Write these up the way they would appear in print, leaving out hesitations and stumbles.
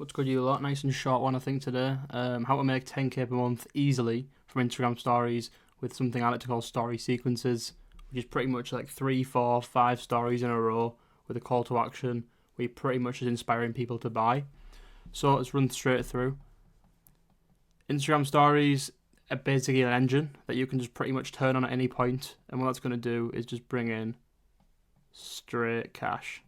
What's good, you lot? Nice and short one, I think, today. How to make 10k per month easily from Instagram stories with something I like to call story sequences, which is pretty much like 3, 4, 5 stories in a row with a call to action where you're pretty much just inspiring people to buy. So let's run straight through. Instagram stories are basically an engine that you can just pretty much turn on at any point, and what that's going to do is just bring in straight cash.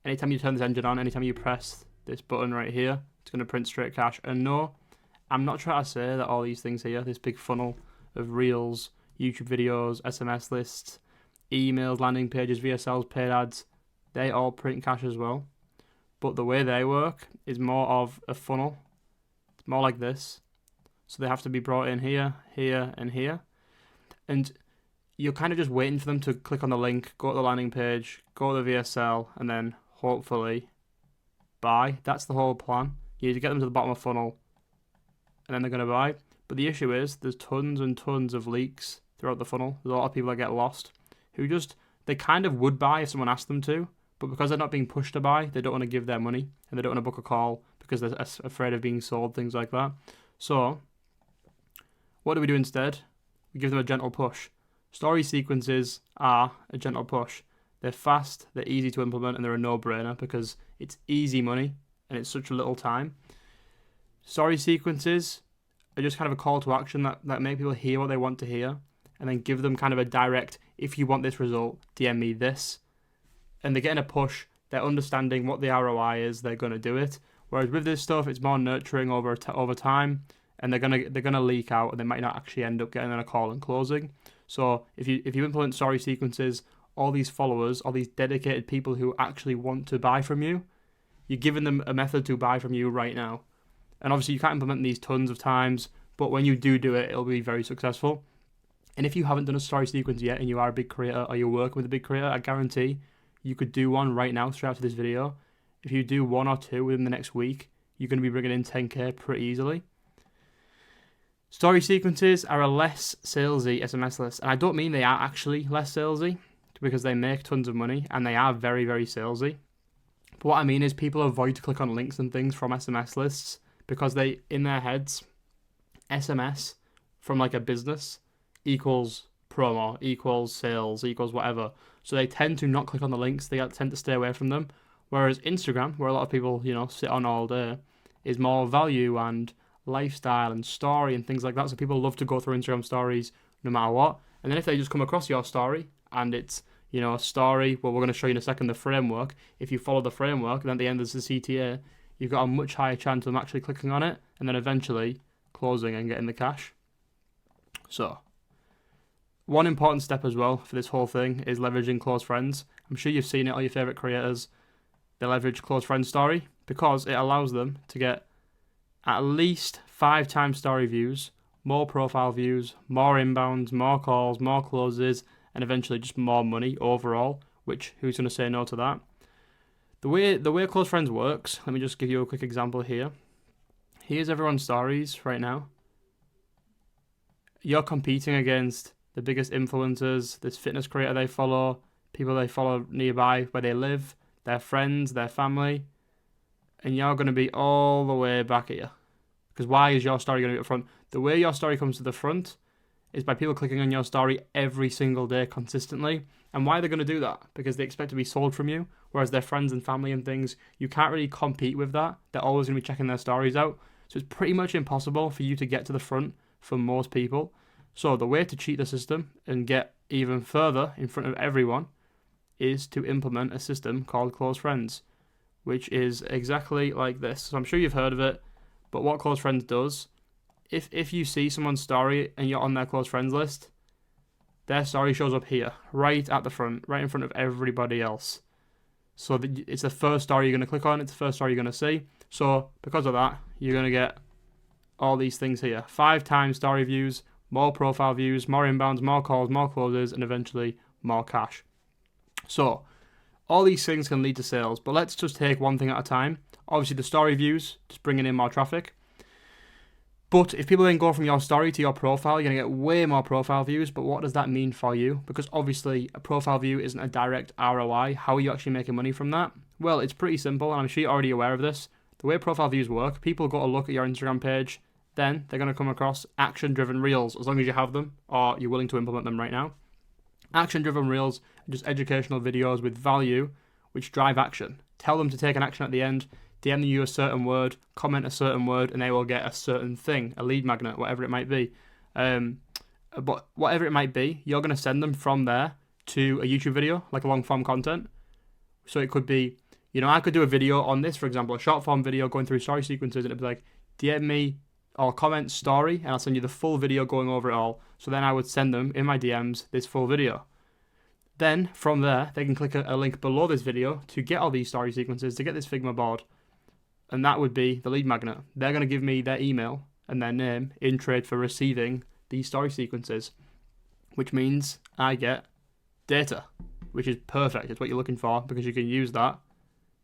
Anytime you turn this engine on, anytime you press this button right here, it's going to print straight cash. And no, I'm not trying to say that all these things here, this big funnel of reels, YouTube videos, SMS lists, emails, landing pages, VSLs, paid ads, they all print cash as well. But the way they work is more of a funnel. It's more like this. So they have to be brought in here, here, and here. And you're kind of just waiting for them to click on the link, go to the landing page, go to the VSL, and then hopefully buy. That's the whole plan. You need to get them to the bottom of the funnel, and then they're going to buy. But the issue is there's tons and tons of leaks throughout the funnel. There's a lot of people that get lost who they kind of would buy if someone asked them to, but because they're not being pushed to buy, they don't want to give their money, and they don't want to book a call because they're afraid of being sold, things like that. So what do we do instead? We give them a gentle push. Story sequences are a gentle push. They're fast, they're easy to implement, and they're a no-brainer because it's easy money and it's such a little time. Story sequences are just kind of a call to action that make people hear what they want to hear, and then give them kind of a direct, if you want this result, DM me this. And they're getting a push, they're understanding what the ROI is, they're going to do it. Whereas with this stuff, it's more nurturing over time, and they're gonna leak out, and they might not actually end up getting on a call and closing. So if you implement story sequences, all these followers, all these dedicated people who actually want to buy from you, you're giving them a method to buy from you right now. And obviously you can't implement these tons of times, but when you do it, it'll be very successful. And if you haven't done a story sequence yet and you are a big creator or you're working with a big creator, I guarantee you could do one right now straight after this video. If you do 1 or 2 within the next week, you're going to be bringing in 10k pretty easily. Story sequences are a less salesy SMS list, and I don't mean they are actually less salesy because they make tons of money and they are very, very salesy. But what I mean is people avoid to click on links and things from SMS lists because they, in their heads, SMS from like a business equals promo, equals sales, equals whatever. So they tend to not click on the links, they tend to stay away from them. Whereas Instagram, where a lot of people, sit on all day, is more value and lifestyle and story and things like that. So people love to go through Instagram stories no matter what. And then if they just come across your story and it's, a story, well, we're going to show you in a second the framework. If you follow the framework, then at the end there's the CTA, you've got a much higher chance of them actually clicking on it and then eventually closing and getting the cash. So one important step as well for this whole thing is leveraging close friends. I'm sure you've seen it, all your favorite creators, they leverage close friends story because it allows them to get at least 5 times story views, more profile views, more inbounds, more calls, more closes, and eventually just more money overall, which who's going to say no to that? The way close friends works, let me just give you a quick example here. Here's everyone's stories right now. You're competing against the biggest influencers, this fitness creator they follow, people they follow nearby where they live, their friends, their family, and you're going to be all the way back here. Because why is your story going to be up front? The way your story comes to the front is by people clicking on your story every single day consistently. And why they're going to do that? Because they expect to be sold from you, whereas their friends and family and things, you can't really compete with that. They're always going to be checking their stories out. So it's pretty much impossible for you to get to the front for most people. So the way to cheat the system and get even further in front of everyone is to implement a system called Close Friends, which is exactly like this. So I'm sure you've heard of it, but what Close Friends does, if you see someone's story and you're on their Close Friends list, their story shows up here, right at the front, right in front of everybody else. So it's the first story you're going to click on, it's the first story you're going to see. So because of that, you're going to get all these things here. 5 times story views, more profile views, more inbounds, more calls, more closes, and eventually more cash. So all these things can lead to sales, but let's just take one thing at a time. Obviously the story views, just bringing in more traffic. But if people then go from your story to your profile, you're going to get way more profile views. But what does that mean for you? Because obviously a profile view isn't a direct ROI. How are you actually making money from that? Well, it's pretty simple, and I'm sure you're already aware of this. The way profile views work, people go to look at your Instagram page, then they're going to come across action-driven reels, as long as you have them, or you're willing to implement them right now. Action-driven reels are just educational videos with value, which drive action. Tell them to take an action at the end, DM you a certain word, comment a certain word, and they will get a certain thing, a lead magnet, whatever it might be. But whatever it might be, you're going to send them from there to a YouTube video, like a long-form content. So it could be, I could do a video on this, for example, a short-form video going through story sequences, and it'd be like, DM me or comment story, and I'll send you the full video going over it all. So then I would send them in my DMs this full video. Then from there, they can click a link below this video to get all these story sequences, to get this Figma board. And that would be the lead magnet. They're going to give me their email and their name in trade for receiving these story sequences, which means I get data, which is perfect. It's what you're looking for, because you can use that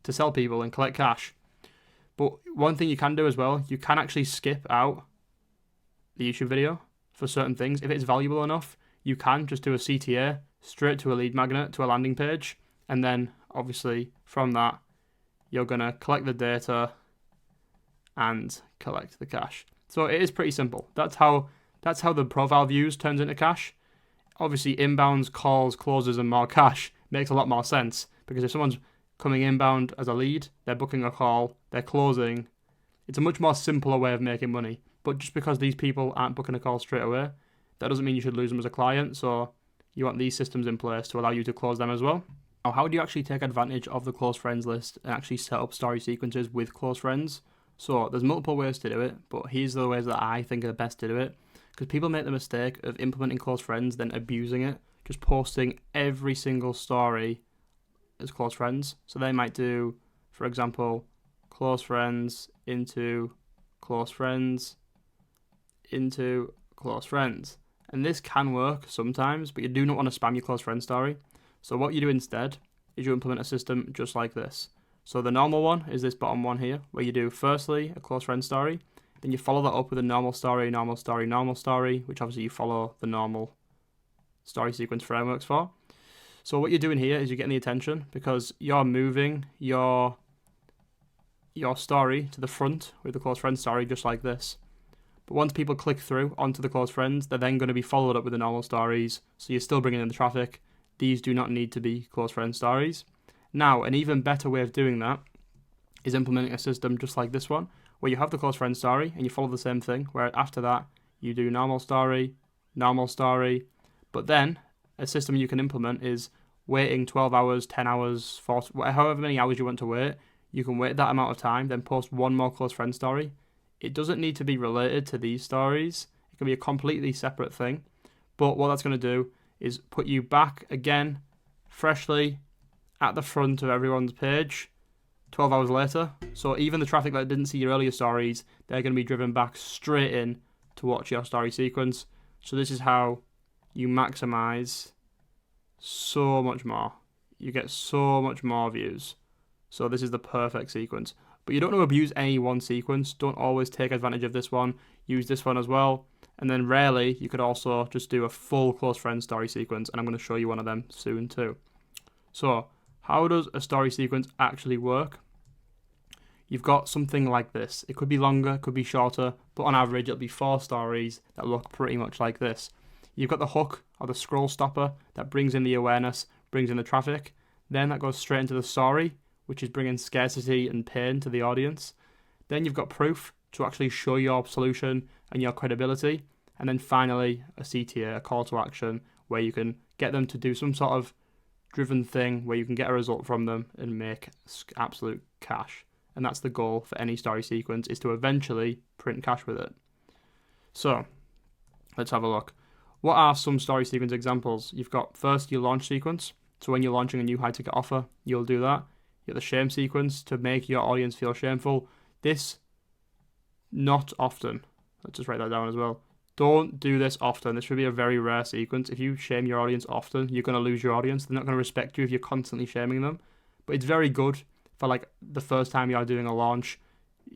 to sell people and collect cash. But one thing you can do as well, you can actually skip out the YouTube video for certain things. If it's valuable enough, you can just do a CTA straight to a lead magnet, to a landing page, and then obviously from that, you're going to collect the data and collect the cash. So it is pretty simple. That's how the profile views turns into cash. Obviously, inbounds, calls, closes, and more cash makes a lot more sense, because if someone's coming inbound as a lead, they're booking a call, they're closing, it's a much more simpler way of making money. But just because these people aren't booking a call straight away, that doesn't mean you should lose them as a client. So you want these systems in place to allow you to close them as well. Now, how do you actually take advantage of the close friends list and actually set up story sequences with close friends? So there's multiple ways to do it, but here's the ways that I think are the best to do it. Because people make the mistake of implementing close friends, then abusing it, just posting every single story as close friends. So they might do, for example, close friends into close friends into close friends. And this can work sometimes, but you do not want to spam your close friend story. So what you do instead is you implement a system just like this. So the normal one is this bottom one here, where you do firstly a close friend story, then you follow that up with a normal story, normal story, normal story, which obviously you follow the normal story sequence frameworks for. So what you're doing here is you're getting the attention, because you're moving your story to the front with the close friend story just like this. But once people click through onto the close friends, they're then going to be followed up with the normal stories. So you're still bringing in the traffic. These do not need to be close friend stories. Now, an even better way of doing that is implementing a system just like this one, where you have the close friend story and you follow the same thing, where after that you do normal story, but then a system you can implement is waiting 12 hours, 10 hours, 40, however many hours you want to wait. You can wait that amount of time, then post one more close friend story. It doesn't need to be related to these stories. It can be a completely separate thing. But what that's going to do is put you back again, freshly, at the front of everyone's page 12 hours later. So even the traffic that didn't see your earlier stories, they're going to be driven back straight in to watch your story sequence. So this is how you maximize so much more. You get so much more views. So this is the perfect sequence. But you don't want to abuse any one sequence. Don't always take advantage of this one. Use this one as well. And then rarely, you could also just do a full close friend story sequence. And I'm going to show you one of them soon too. So how does a story sequence actually work? You've got something like this. It could be longer, could be shorter, but on average it'll be 4 stories that look pretty much like this. You've got the hook or the scroll stopper that brings in the awareness, brings in the traffic. Then that goes straight into the story, which is bringing scarcity and pain to the audience. Then you've got proof to actually show your solution and your credibility. And then finally, a CTA, a call to action, where you can get them to do some sort of driven thing where you can get a result from them and make absolute cash. And that's the goal for any story sequence, is to eventually print cash with it. So let's have a look. What are some story sequence examples? You've got first your launch sequence. So when you're launching a new high ticket offer, you'll do that. You have the shame sequence to make your audience feel shameful. This, not often. Let's just write that down as well. Don't do this often. This should be a very rare sequence. If you shame your audience often, you're going to lose your audience. They're not going to respect you if you're constantly shaming them. But it's very good for like the first time you are doing a launch.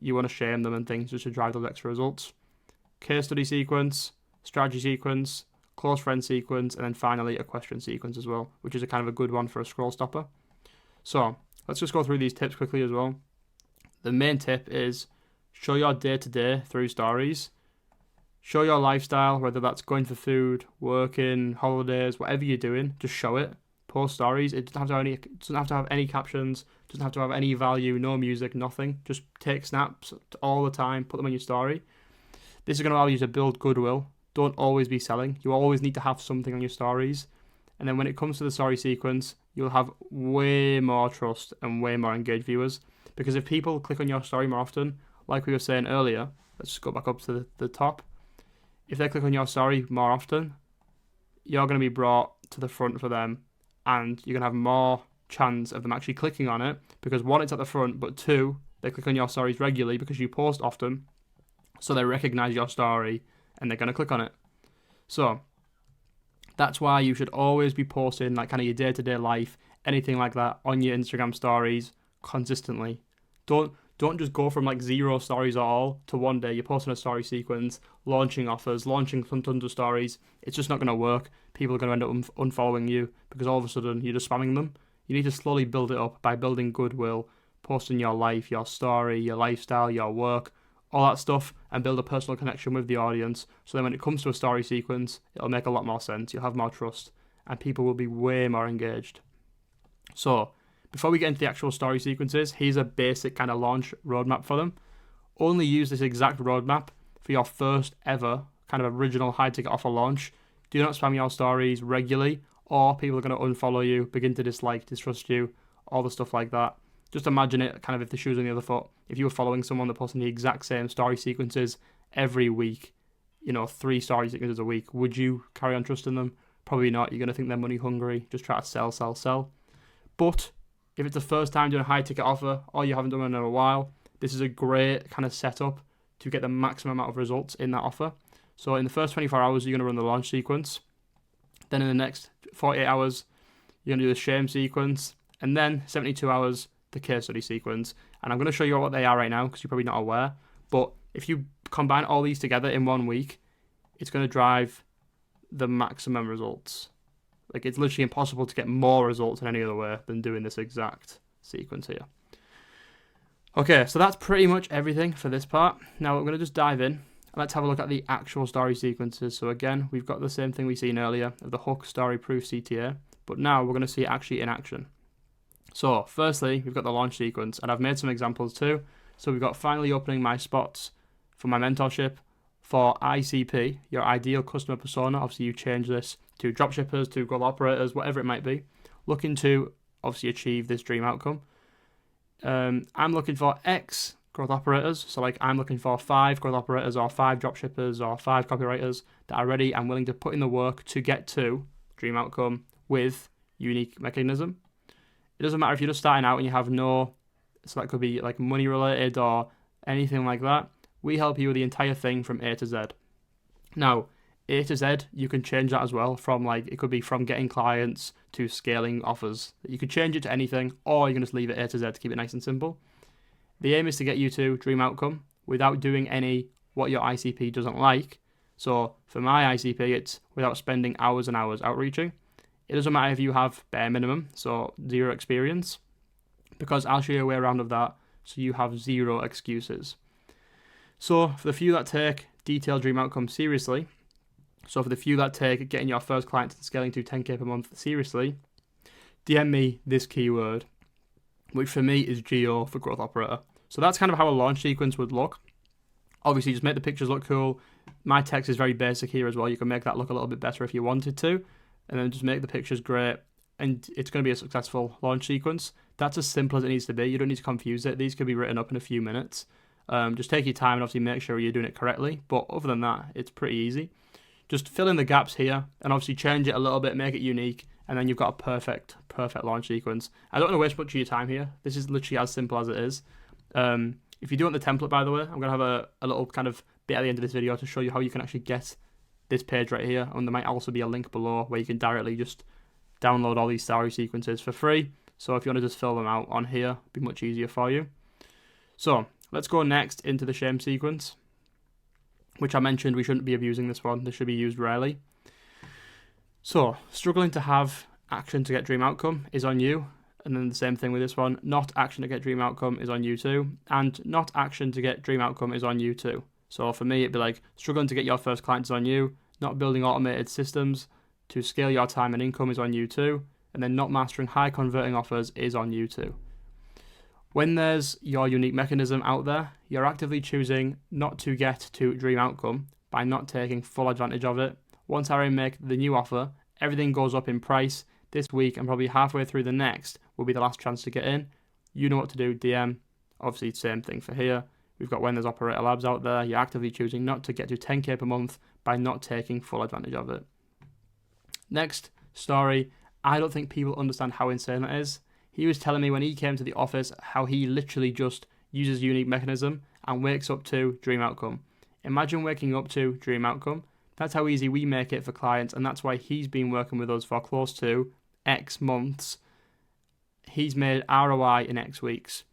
You want to shame them and things just to drive those extra results. Case study sequence, strategy sequence, close friend sequence, and then finally a question sequence as well, which is a kind of a good one for a scroll stopper. So let's just go through these tips quickly as well. the main tip is show your day-to-day through stories. Show your lifestyle, whether that's going for food, working, holidays, whatever you're doing, just show it. Post stories. It doesn't have to have any captions, doesn't have to have any value, no music, nothing. Just take snaps all the time, put them on your story. This is going to allow you to build goodwill. Don't always be selling. You always need to have something on your stories. And then when it comes to the story sequence, you'll have way more trust and way more engaged viewers. Because if people click on your story more often, like we were saying earlier, let's just go back up to the top. If they click on your story more often, you're going to be brought to the front for them, and you're going to have more chance of them actually clicking on it, because one, it's at the front, but two, they click on your stories regularly because you post often, so they recognize your story and they're going to click on it. So that's why you should always be posting like kind of your day-to-day life, anything like that, on your Instagram stories consistently. Don't just go from like 0 stories at all to one day you're posting a story sequence, launching offers, launching tons of stories. It's just not going to work. People are going to end up unfollowing you because all of a sudden you're just spamming them. You need to slowly build it up by building goodwill, posting your life, your story, your lifestyle, your work, all that stuff, and build a personal connection with the audience. So then when it comes to a story sequence, it'll make a lot more sense. You'll have more trust and people will be way more engaged. So before we get into the actual story sequences, here's a basic kind of launch roadmap for them. Only use this exact roadmap for your first ever kind of original high ticket offer launch. Do not spam your stories regularly, or people are going to unfollow you, begin to dislike, distrust you, all the stuff like that. Just imagine it kind of if the shoe's on the other foot. If you were following someone that posting the exact same story sequences every week, 3 story sequences a week, would you carry on trusting them? Probably not. You're going to think they're money hungry, just try to sell. But if it's the first time doing a high ticket offer, or you haven't done it in a while, this is a great kind of setup to get the maximum amount of results in that offer. So in the first 24 hours, you're going to run the launch sequence. Then in the next 48 hours, you're going to do the shame sequence. And then 72 hours, the case study sequence. And I'm going to show you what they are right now because you're probably not aware. But if you combine all these together in 1 week, it's going to drive the maximum results. Like, it's literally impossible to get more results in any other way than doing this exact sequence here. Okay, so that's pretty much everything for this part. Now we're going to just dive in and let's have a look at the actual story sequences. So again, we've got the same thing we seen earlier of the hook, story, proof, CTA, but now we're going to see it actually in action. So firstly, we've got the launch sequence, and I've made some examples too. So we've got finally opening my spots for my mentorship for ICP, your ideal customer persona. Obviously, you change this to dropshippers, to growth operators, whatever it might be, looking to obviously achieve this dream outcome. I'm looking for X growth operators, so like I'm looking for 5 growth operators or 5 dropshippers or 5 copywriters that are ready and willing to put in the work to get to dream outcome with unique mechanism. It doesn't matter if you're just starting out and you have no, so that could be like money related or anything like that. We help you with the entire thing from A to Z. Now, A to Z, you can change that as well, from like, it could be from getting clients to scaling offers. You could change it to anything, or you can just leave it A to Z to keep it nice and simple. The aim is to get you to dream outcome without doing any what your ICP doesn't like. So for my ICP, it's without spending hours and hours outreaching. It doesn't matter if you have bare minimum, so 0 experience, because I'll show you a way around of that so you have 0 excuses. So for the few that take detailed dream outcome seriously, so for the few that take getting your first client and scaling to 10k per month seriously, DM me this keyword, which for me is GO for growth operator. So that's kind of how a launch sequence would look. Obviously, just make the pictures look cool. My text is very basic here as well. You can make that look a little bit better if you wanted to, and then just make the pictures great, and it's going to be a successful launch sequence. That's as simple as it needs to be. You don't need to confuse it. These could be written up in a few minutes. Just take your time and obviously make sure you're doing it correctly. But other than that, it's pretty easy. Just fill in the gaps here and obviously change it a little bit, make it unique, and then you've got a perfect launch sequence. I don't want to waste much of your time here. This is literally as simple as it is. If you do want the template, by the way, I'm going to have a little kind of bit at the end of this video to show you how you can actually get this page right here. And there might also be a link below where you can directly just download all these story sequences for free. So if you want to just fill them out on here, it'd be much easier for you. So let's go next into the shame sequence, which I mentioned we shouldn't be abusing this one. This should be used rarely. So struggling to have action to get dream outcome is on you. And then the same thing with this one. Not action to get dream outcome is on you too. And not action to get dream outcome is on you too. So for me, it'd be like struggling to get your first client is on you. Not building automated systems to scale your time and income is on you too. And then not mastering high converting offers is on you too. When there's your unique mechanism out there, you're actively choosing not to get to dream outcome by not taking full advantage of it. Once I make the new offer, everything goes up in price this week and probably halfway through the next will be the last chance to get in. You know what to do, DM. Obviously, same thing for here. We've got when there's Operator Labs out there, you're actively choosing not to get to 10k per month by not taking full advantage of it. Next story, I don't think people understand how insane that is. He was telling me when he came to the office how he literally just uses unique mechanism and wakes up to dream outcome. Imagine waking up to dream outcome. That's how easy we make it for clients, and that's why he's been working with us for close to X months. He's made ROI in X weeks.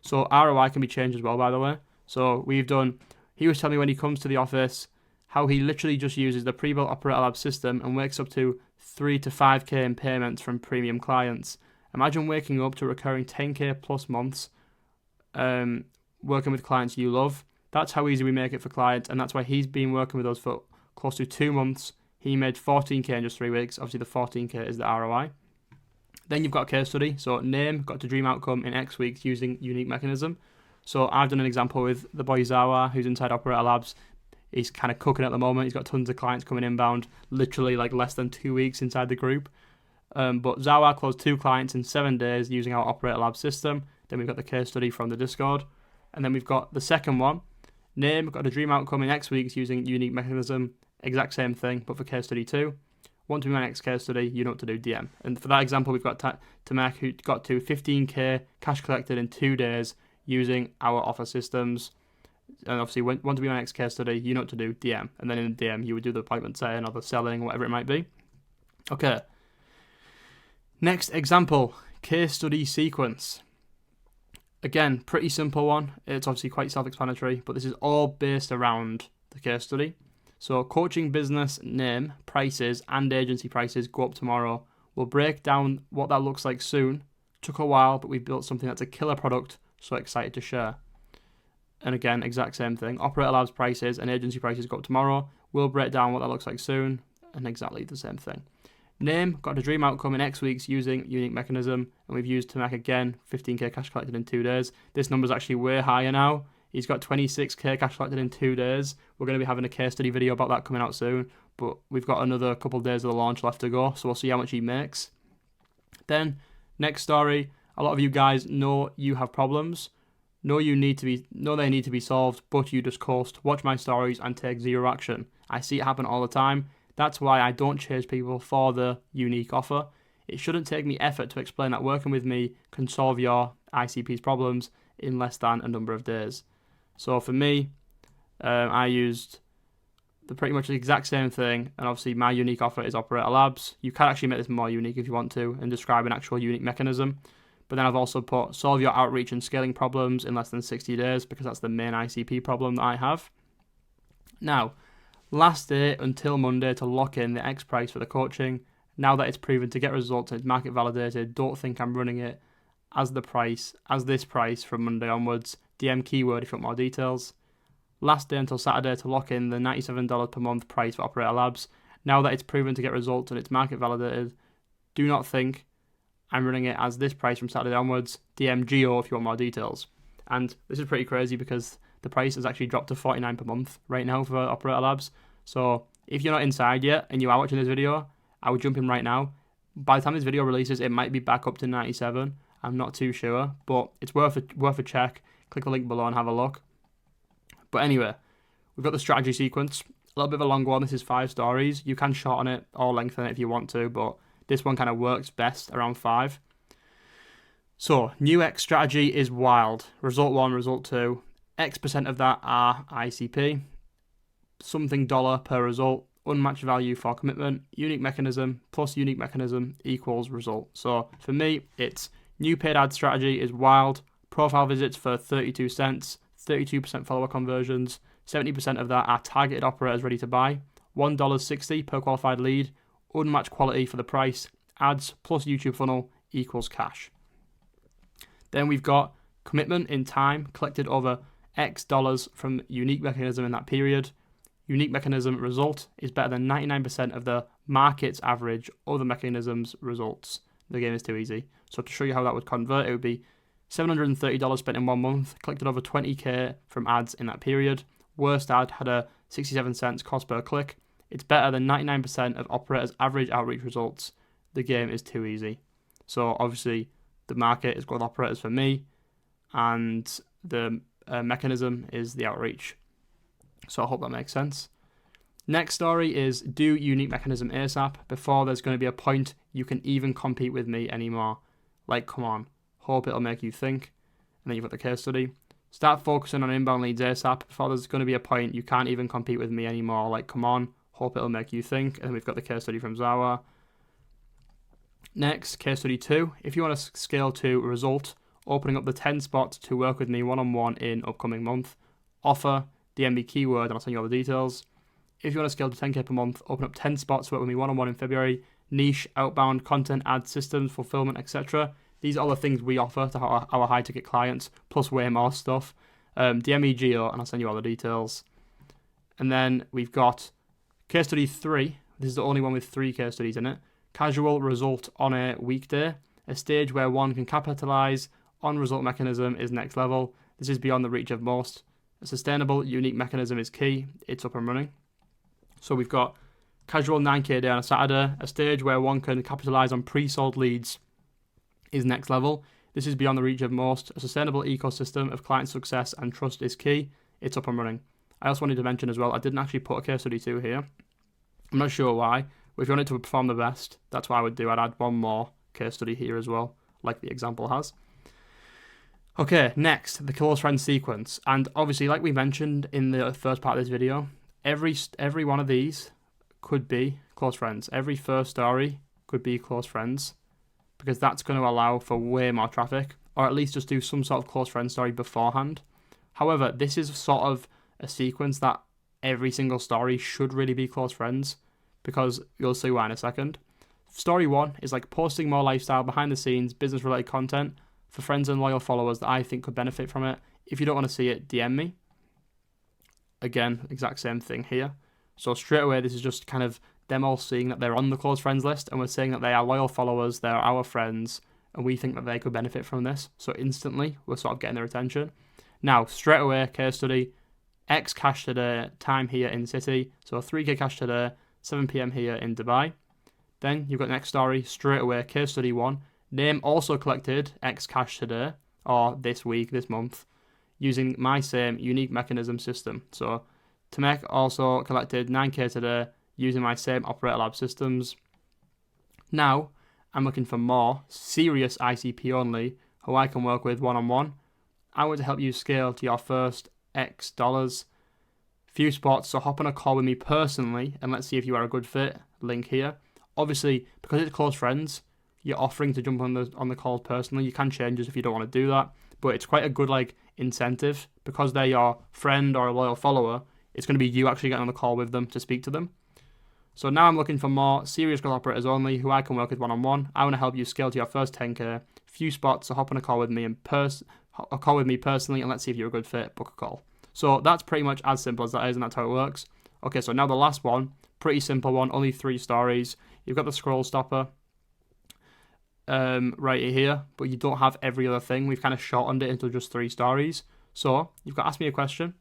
So ROI can be changed as well, by the way. So he was telling me when he comes to the office how he literally just uses the pre-built Operator Labs system and wakes up to 3 to 5k in payments from premium clients. Imagine waking up to recurring 10k plus months, working with clients you love. That's how easy we make it for clients, and that's why he's been working with us for close to 2 months. He made 14k in just 3 weeks. Obviously, the 14k is the ROI. Then you've got a case study. So name got to dream outcome in X weeks using unique mechanism. So I've done an example with the boy Zawa, who's inside Operator Labs. He's kind of cooking at the moment. He's got tons of clients coming inbound, literally like less than 2 weeks inside the group. But Zawa closed 2 clients in 7 days using our Operator Labs system. Then we've got the case study from the Discord. And then we've got the second one. Name got a dream outcome in X weeks using unique mechanism. Exact same thing, but for case study 2. Want to be my next case study, you know what to do, DM. And for that example, we've got Tamak, who got to 15k cash collected in 2 days using our offer systems. And obviously, want to be my next case study, you know what to do, DM. And then in the DM, you would do the appointment setting or the selling, whatever it might be. Okay. Next example, case study sequence. Again, pretty simple one. It's obviously quite self-explanatory, but this is all based around the case study. So coaching business name, prices, and agency prices go up tomorrow. We'll break down what that looks like soon. Took a while, but we've built something that's a killer product, so excited to share. And again, exact same thing. Operator Labs prices and agency prices go up tomorrow. We'll break down what that looks like soon, and exactly the same thing. Name got a dream outcome in X weeks using unique mechanism, and we've used Tamak again, 15k cash collected in 2 days. This number's actually way higher now. He's got 26k cash collected in 2 days. We're going to be having a case study video about that coming out soon, but we've got another couple of days of the launch left to go, so we'll see how much he makes. Then, next story, a lot of you guys know you have problems. Know they need to be solved, but you just coast, watch my stories, and take zero action. I see it happen all the time. That's why I don't chase people for the unique offer. It shouldn't take me effort to explain that working with me can solve your ICP's problems in less than a number of days. So for me, I used pretty much the exact same thing, and obviously my unique offer is Operator Labs. You can actually make this more unique if you want to and describe an actual unique mechanism. But then I've also put solve your outreach and scaling problems in less than 60 days because that's the main ICP problem that I have. Now, last day until Monday to lock in the X price for the coaching. Now that it's proven to get results and it's market validated, don't think I'm running it as this price from Monday onwards. DM keyword if you want more details. Last day until Saturday to lock in the $97 per month price for Operator Labs. Now that it's proven to get results and it's market validated, do not think I'm running it as this price from Saturday onwards. DM Geo if you want more details. And this is pretty crazy because the price has actually dropped to $49 per month right now for Operator Labs. So if you're not inside yet and you are watching this video, I would jump in right now. By the time this video releases, it might be back up to 97. I'm not too sure, but it's worth a check. Click the link below and have a look. But anyway, we've got the strategy sequence. A little bit of a long one. This is 5 stories. You can shorten it or lengthen it if you want to, but this one kind of works best around 5. So, new X strategy is wild. Result 1, result 2. X% of that are ICP. Something dollar per result. Unmatched value for commitment. Unique mechanism plus unique mechanism equals result. So, for me, it's new paid ad strategy is wild. Profile visits for 32 cents. 32% follower conversions. 70% of that are targeted operators ready to buy. $1.60 per qualified lead. Unmatched quality for the price. Ads plus YouTube funnel equals cash. Then we've got commitment in time collected over X dollars from unique mechanism in that period. Unique mechanism result is better than 99% of the market's average other mechanisms results. The game is too easy. So to show you how that would convert, it would be $730 spent in 1 month, collected over 20k from ads in that period. Worst ad had a 67 cents cost per click. It's better than 99% of operators' average outreach results. The game is too easy. So obviously the market is growth operators for me, and the mechanism is the outreach. So I hope that makes sense. Next story is do unique mechanism ASAP before there's going to be a point you can even compete with me anymore. Like, come on. Hope it'll make you think. And then you've got the case study. Start focusing on inbound leads ASAP before there's going to be a point you can't even compete with me anymore. Like, come on. Hope it'll make you think. And then we've got the case study from Zawa. Next, case study 2. If you want to scale to result, opening up the 10 spots to work with me one-on-one in upcoming month. Offer, DM me keyword, and I'll send you all the details. If you want to scale to 10k per month, open up 10 spots to work with me one-on-one in February. Niche, outbound, content, ad systems, fulfillment, etc. These are all the things we offer to our high-ticket clients, plus way more stuff. DM me Geo, and I'll send you all the details. And then we've got case study 3. This is the only one with 3 case studies in it. Casual result on a weekday. A stage where one can capitalize on result mechanism is next level. This is beyond the reach of most. A sustainable, unique mechanism is key. It's up and running. So we've got casual 9k day on a Saturday. A stage where one can capitalize on pre-sold leads is next level. This is beyond the reach of most. A sustainable ecosystem of client success and trust is key. It's up and running. I also wanted to mention as well, I didn't actually put a case study 2 here. I'm not sure why, but if you want it to perform the best, that's what I would do. I'd add one more case study here as well, like the example has. Okay, next, the close friends sequence. And obviously, like we mentioned in the first part of this video, every one of these could be close friends. Every first story could be close friends, because that's going to allow for way more traffic, or at least just do some sort of close friend story beforehand. However, this is sort of a sequence that every single story should really be close friends, because you'll see why in a second. Story 1 is like posting more lifestyle, behind the scenes, business related content for friends and loyal followers that I think could benefit from it. If you don't want to see it, DM me. Again, exact same thing here. So straight away, this is just kind of them all seeing that they're on the close friends list, and we're saying that they are loyal followers, they're our friends, and we think that they could benefit from this. So instantly, we're sort of getting their attention. Now, straight away, case study, X cash today, time here in the city. So 3k cash today, 7 p.m. here in Dubai. Then you've got next story, straight away, case study 1. Name also collected, X cash today, or this week, this month, using my same unique mechanism system. So Tamek also collected 9k today, using my same Operator Lab systems. Now, I'm looking for more serious ICP only, who I can work with one-on-one. I want to help you scale to your first X dollars. Few spots, so hop on a call with me personally, and let's see if you are a good fit. Link here. Obviously, because it's close friends, you're offering to jump on the call personally. You can change this if you don't want to do that, but it's quite a good incentive, because they're your friend or a loyal follower. It's going to be you actually getting on the call with them to speak to them. So now I'm looking for more serious growth operators only, who I can work with one-on-one. I want to help you scale to your first 10k. Few spots, so hop on a call with me personally, and let's see if you're a good fit. Book a call. So that's pretty much as simple as that is, and that's how it works. Okay, so now the last one, pretty simple one, only 3 stories. You've got the scroll stopper right here, but you don't have every other thing. We've kind of shortened it into just 3 stories. So you've got Ask Me a Question.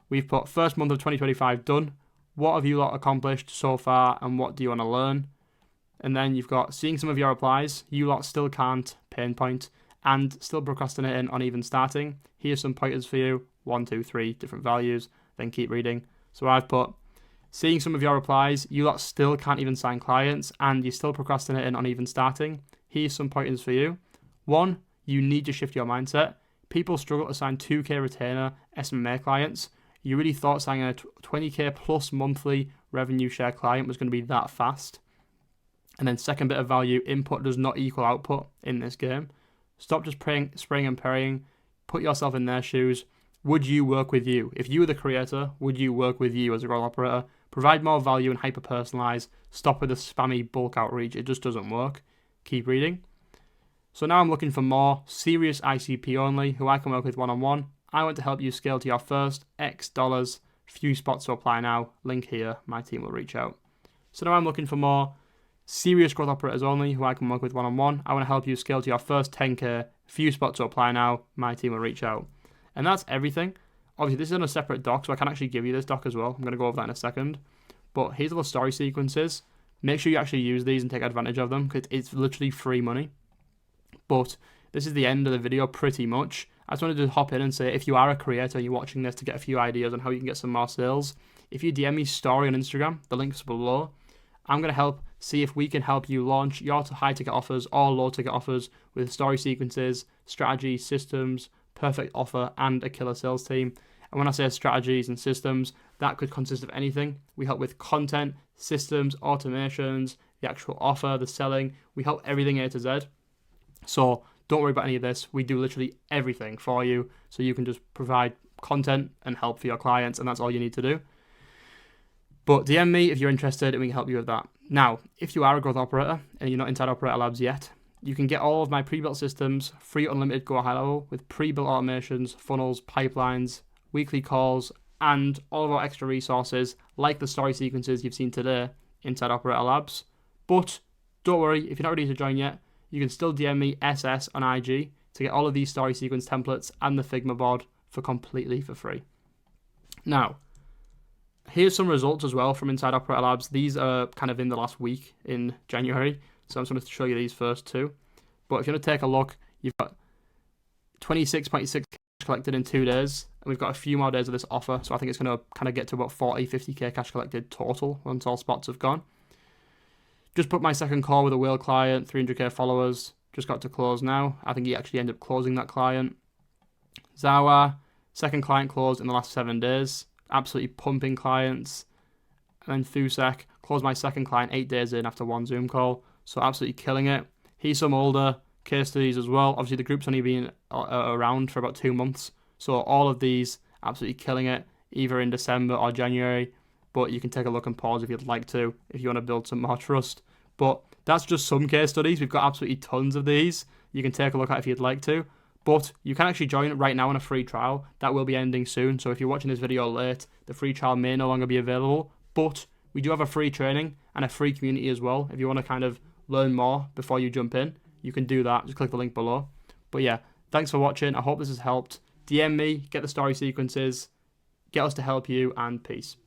We've put first month of 2025 done. What have you lot accomplished so far, and what do you want to learn? And then you've got seeing some of your replies. You lot still can't pinpoint and still procrastinating on even starting. Here's some pointers for you. 1, 2, 3 different values. Then keep reading. So I've put seeing some of your replies. You lot still can't even sign clients, and you're still procrastinating on even starting. Here's some pointers for you. 1, you need to shift your mindset. People struggle to sign 2k retainer SMA clients. You really thought signing a 20k plus monthly revenue share client was going to be that fast? And then second bit of value, input does not equal output in this game. Stop just spraying and praying. Put yourself in their shoes. Would you work with you? If you were the creator, would you work with you as a growth operator? Provide more value and hyper-personalize. Stop with the spammy bulk outreach. It just doesn't work. Keep reading. So now I'm looking for more serious ICP only who I can work with one-on-one. I want to help you scale to your first X dollars. Few spots to apply now. Link here. My team will reach out. So now I'm looking for more serious growth operators only who I can work with one-on-one. I want to help you scale to your first 10K. Few spots to apply now. My team will reach out. And that's everything. Obviously, this is on a separate doc, so I can actually give you this doc as well. I'm going to go over that in a second. But here's all the story sequences. Make sure you actually use these and take advantage of them because it's literally free money. But this is the end of the video pretty much. I just wanted to hop in and say, if you are a creator and you're watching this, to get a few ideas on how you can get some more sales, if you DM me story on Instagram, the link's below, I'm going to help see if we can help you launch your high ticket offers or low ticket offers with story sequences, strategy, systems, perfect offer, and a killer sales team. And when I say strategies and systems, that could consist of anything. We help with content, systems, automations, the actual offer, the selling. We help everything A to Z. So don't worry about any of this. We do literally everything for you. So you can just provide content and help for your clients, and that's all you need to do. But DM me if you're interested and we can help you with that. Now, if you are a growth operator and you're not inside Operator Labs yet, you can get all of my pre-built systems, free unlimited go high level with pre-built automations, funnels, pipelines, weekly calls, and all of our extra resources like the story sequences you've seen today inside Operator Labs. But don't worry, if you're not ready to join yet, you can still DM me SS on IG to get all of these story sequence templates and the Figma board completely for free. Now, here's some results as well from inside Operator Labs. These are kind of in the last week in January, so I'm just going to show you these first two. But if you want to take a look, you've got 26.6 cash collected in 2 days, and we've got a few more days of this offer, so I think it's going to kind of get to about 40, 50k cash collected total once all spots have gone. Just put my second call with a whale client, 300k followers, just got to close now. I think he actually ended up closing that client. Zawa, second client closed in the last 7 days. Absolutely pumping clients. And then Thusek, closed my second client 8 days in after one Zoom call. So absolutely killing it. He's some older case studies as well. Obviously the group's only been around for about 2 months. So all of these absolutely killing it, either in December or January. But you can take a look and pause if you'd like to, if you want to build some more trust. But that's just some case studies. We've got absolutely tons of these. You can take a look at if you'd like to. But you can actually join right now on a free trial. That will be ending soon. So if you're watching this video late, the free trial may no longer be available. But we do have a free training and a free community as well. If you want to kind of learn more before you jump in, you can do that. Just click the link below. But yeah, thanks for watching. I hope this has helped. DM me, get the story sequences, get us to help you, and peace.